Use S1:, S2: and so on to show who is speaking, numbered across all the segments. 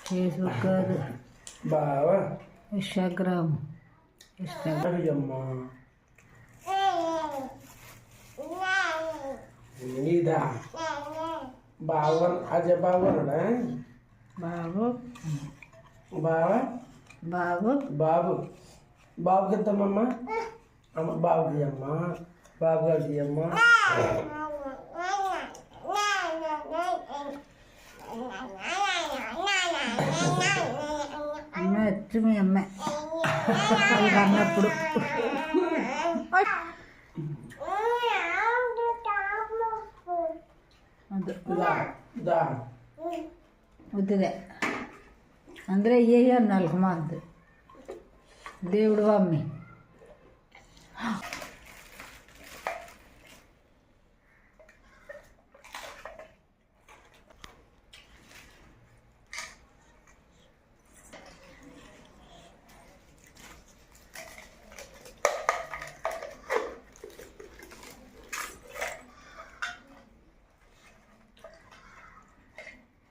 S1: Facebook కాదు
S2: బావా
S1: Instagram
S2: అమ్మా నీదా బావ అజయ్ బావనా
S1: బాబు
S2: బావా
S1: బాబు
S2: బాబు బాబుకి ఇద్దామమ్మా అమ్మ బాబుకి అమ్మ బాబు గారికి అమ్మ
S1: అమ్మ వచ్చి మీ అమ్మ వాళ్ళకి అన్నప్పుడు వద్దులే అందరూ అయ్యాయి నలుగు మాద్దు దేవుడు అమ్మి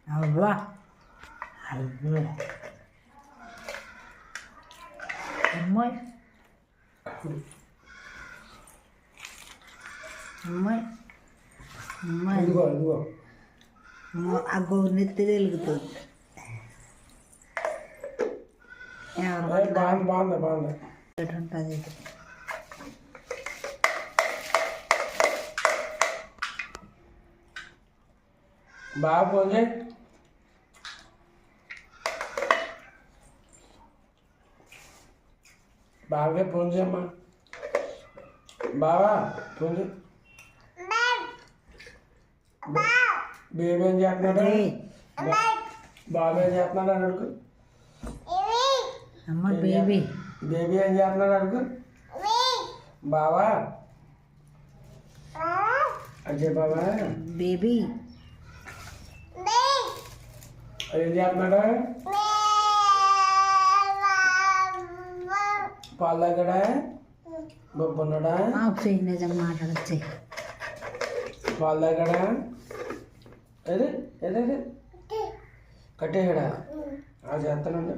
S1: అవ్వా అవ్వ అమ్మాయి అమ్మాయి అమ్మాయి ఆ గోనెత్తి వెలుగుతుంది ఉంటుంది
S2: బాబు బాగా ఫోన్ చేయమ్మా బావా ఫోన్ చేయి బేబీ ఏం చేస్తున్నాడు బాబు ఏం చేస్తున్నాడు అడుగు
S1: అమ్మ బేబీ
S2: బేబీ ఏం చేస్తున్నాడు అడుగు బావా అజయ్ బాబా
S1: బేబీ
S2: ఏం చేస్తున్నాడు పాలు తాగాడా బొబ్బున్నాడా
S1: ఆప్షన్ నిజంగా మాట్లాడచ్చు
S2: పాలు తాగాడా ఏది ఏది కట్టేయడా ఆ చేస్తానండి